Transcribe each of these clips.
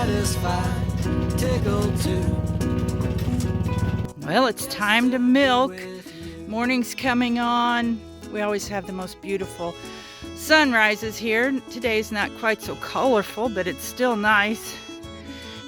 satisfied, tickled too. Well, it's time to milk. Morning's coming on. We always have the most beautiful sunrises here. Today's not quite so colorful, but it's still nice.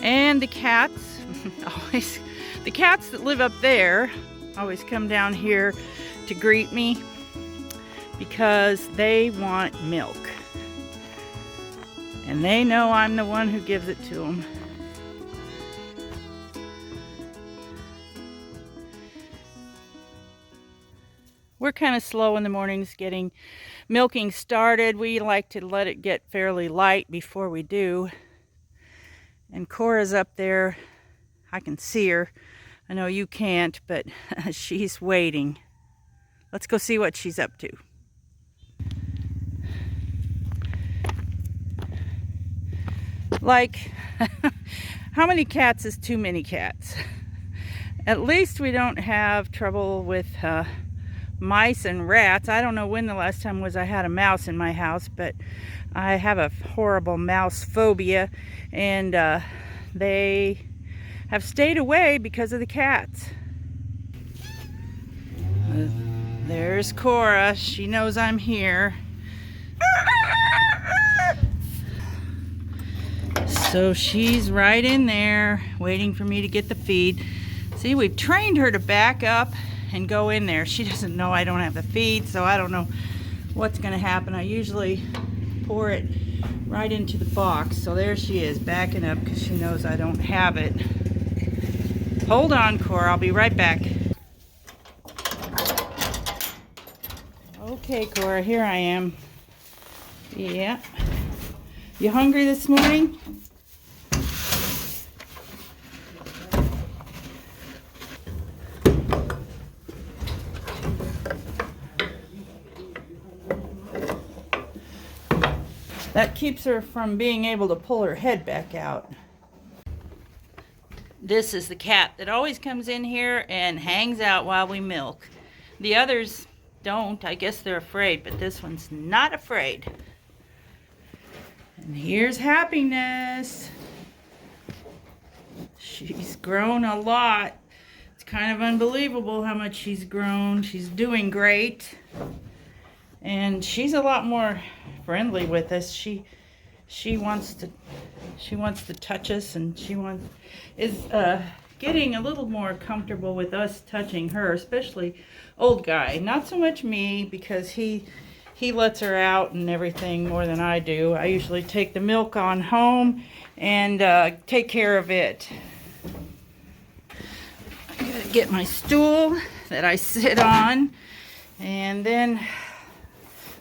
And the cats, the cats that live up there always come down here to greet me because they want milk. And they know I'm the one who gives it to them. We're kind of slow in the mornings getting milking started. We like to let it get fairly light before we do. And Cora's up there. I can see her. I know you can't, but she's waiting. Let's go see what she's up to. Like, how many cats is too many cats? At least we don't have trouble with mice and rats. I don't know when the last time was I had a mouse in my house, but I have a horrible mouse phobia, and they have stayed away because of the cats. There's Cora. She knows I'm here. So she's right in there waiting for me to get the feed. See, we've trained her to back up and go in there. She doesn't know I don't have the feed, so I don't know what's going to happen. I usually pour it right into the box. So there she is, backing up because she knows I don't have it. Hold on, Cora. I'll be right back. Okay, Cora, here I am. Yeah. You hungry this morning? That keeps her from being able to pull her head back out. This is the cat that always comes in here and hangs out while we milk. The others don't. I guess they're afraid, but this one's not afraid. And here's Happiness. She's grown a lot. It's kind of unbelievable how much she's grown. She's doing great. And she's a lot more friendly with us. She wants to touch us, and she is getting a little more comfortable with us touching her, especially old guy. Not so much me, because he lets her out and everything more than I do. I usually take the milk on home and take care of it. I gotta get my stool that I sit on, and then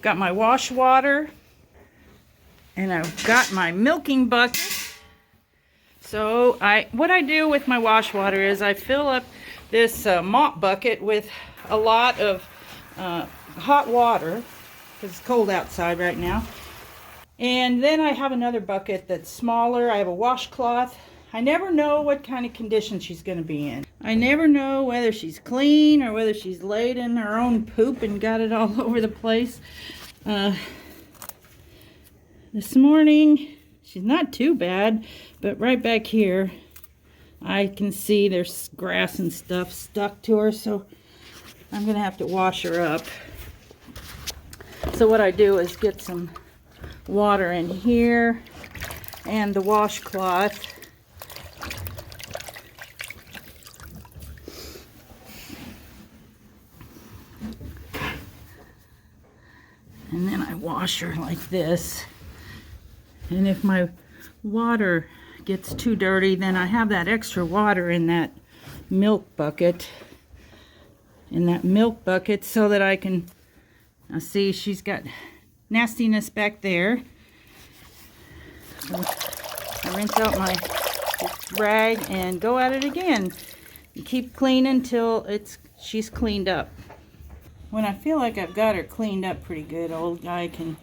got my wash water, and I've got my milking bucket. So what I do with my wash water is I fill up this mop bucket with a lot of hot water, because it's cold outside right now. And then I have another bucket that's smaller. I have a washcloth. I never know what kind of condition she's going to be in. I never know whether she's clean or whether she's laid in her own poop and got it all over the place. This morning, she's not too bad, but right back here, I can see there's grass and stuff stuck to her, so I'm going to have to wash her up. So what I do is get some water in here and the washcloth. And then I wash her like this. And if my water gets too dirty, then I have that extra water in that milk bucket. So that I can see she's got nastiness back there. So I rinse out my rag and go at it again. You keep cleaning till she's cleaned up. When I feel like I've got her cleaned up pretty good, old guy can,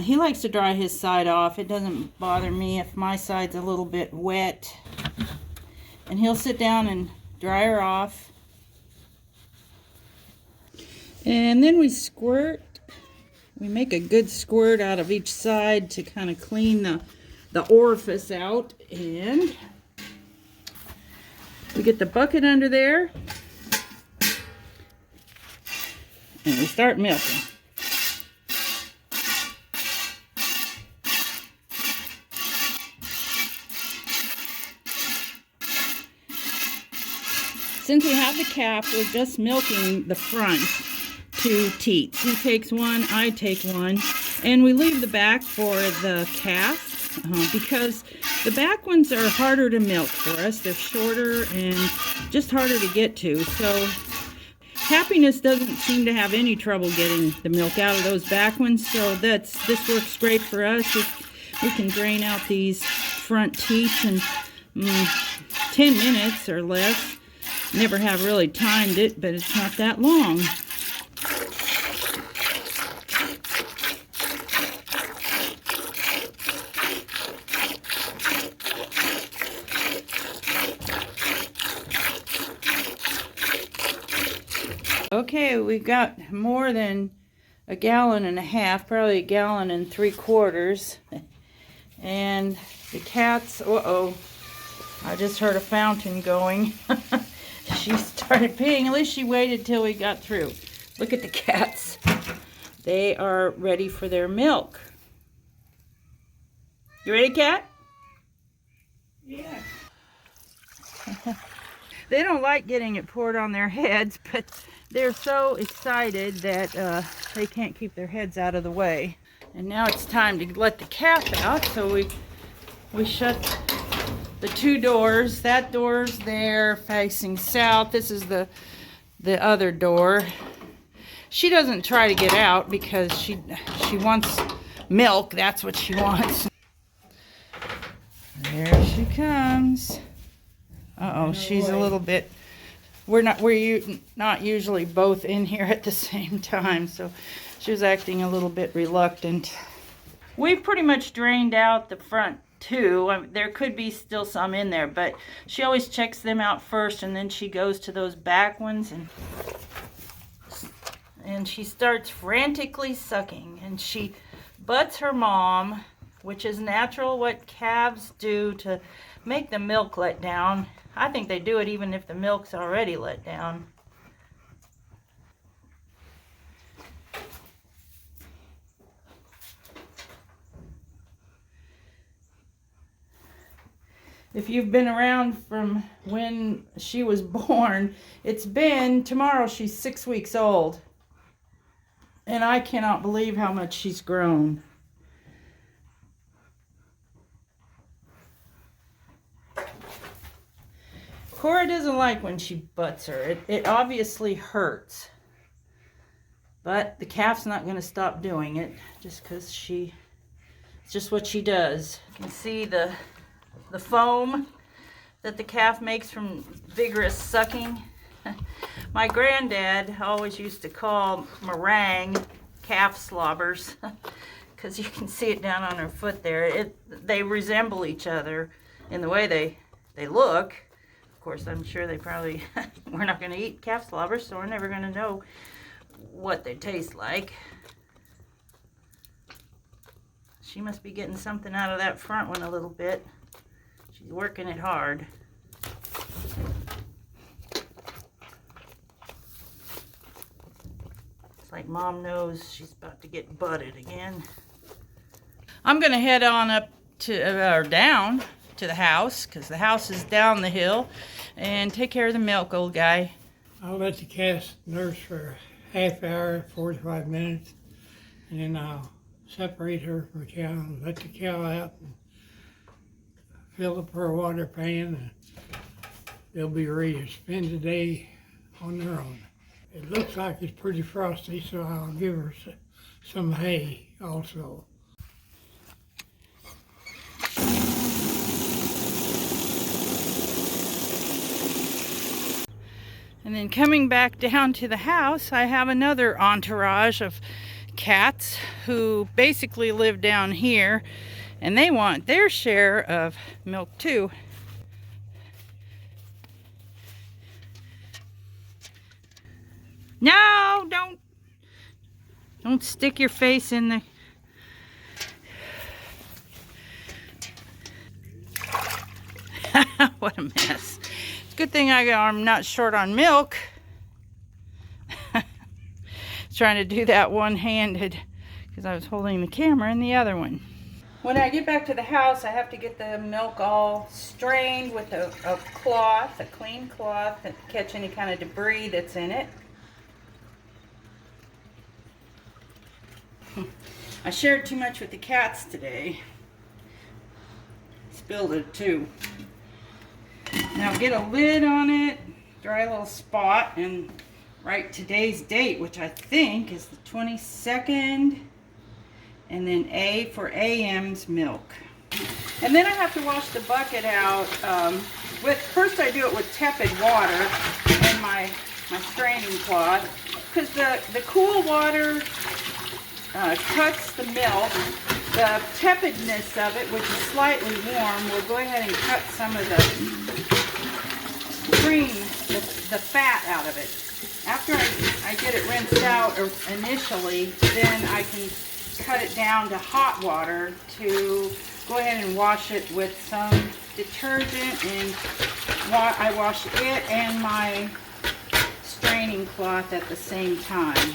he likes to dry his side off. It doesn't bother me if my side's a little bit wet. And he'll sit down and dry her off. And then we squirt. We make a good squirt out of each side to kind of clean the the orifice out, and we get the bucket under there and we start milking. Since we have the calf, we're just milking the front 2 teats. He takes one, I take one, and we leave the back for the calf because the back ones are harder to milk for us. They're shorter and just harder to get to. So Happiness doesn't seem to have any trouble getting the milk out of those back ones. So this works great for us. We can drain out these front teats in 10 minutes or less. Never have really timed it, but it's not that long. Okay, we've got more than 1.5 gallons, probably 1 3/4 gallons. And the cats, I just heard a fountain going. She started peeing. At least she waited till we got through. Look at the cats. They are ready for their milk. You ready, cat? Yeah. They don't like getting it poured on their heads, but they're so excited that they can't keep their heads out of the way. And now it's time to let the calf out, so we shut the 2 doors. That door's there facing south. This is the other door. She doesn't try to get out because she wants milk. That's what she wants. There she comes. She's a little bit. We're not usually both in here at the same time, so she was acting a little bit reluctant. We've pretty much drained out the front 2. There could be still some in there, but she always checks them out first, and then she goes to those back ones and she starts frantically sucking, and she butts her mom, which is natural, what calves do to make the milk let down. I think they do it even if the milk's already let down. If you've been around from when she was born, tomorrow she's 6 weeks old. And I cannot believe how much she's grown. Cora doesn't like when she butts her. It obviously hurts. But the calf's not going to stop doing it just because it's just what she does. You can see the foam that the calf makes from vigorous sucking. My granddad always used to call meringue calf slobbers because you can see it down on her foot there. They resemble each other in the way they look. Of course, I'm sure they probably, we're not going to eat calf slobbers, so we're never going to know what they taste like. She must be getting something out of that front one a little bit. She's working it hard. It's like Mom knows she's about to get butted again. I'm going to head on up down to the house, because the house is down the hill, and take care of the milk, old guy. I'll let the calf nurse for a half hour, 45 minutes, and then I'll separate her from the cow and let the cow out and fill up her water pan, and they'll be ready to spend the day on their own. It looks like it's pretty frosty, so I'll give her some hay also. And then coming back down to the house, I have another entourage of cats who basically live down here, and they want their share of milk too. No, don't stick your face in the... What a mess. It's a good thing I'm not short on milk. Trying to do that one-handed because I was holding the camera in the other one. When I get back to the house, I have to get the milk all strained with a cloth, a clean cloth, to catch any kind of debris that's in it. I shared too much with the cats today. Spilled it too. Now get a lid on it, dry little spot, and write today's date, which I think is the 22nd. And then A for AM's milk. And then I have to wash the bucket out. First I do it with tepid water and my straining cloth, because the cool water cuts the milk. The tepidness of it, which is slightly warm, will go ahead and cut some of the cream, the fat out of it. After I get it rinsed out initially, then I can cut it down to hot water to go ahead and wash it with some detergent, and I wash it and my straining cloth at the same time.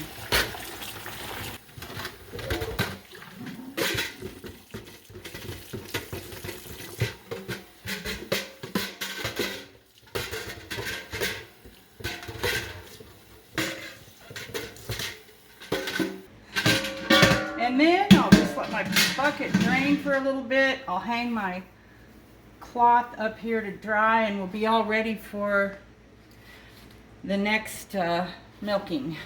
And then I'll just let my bucket drain for a little bit. I'll hang my cloth up here to dry, and we'll be all ready for the next milking.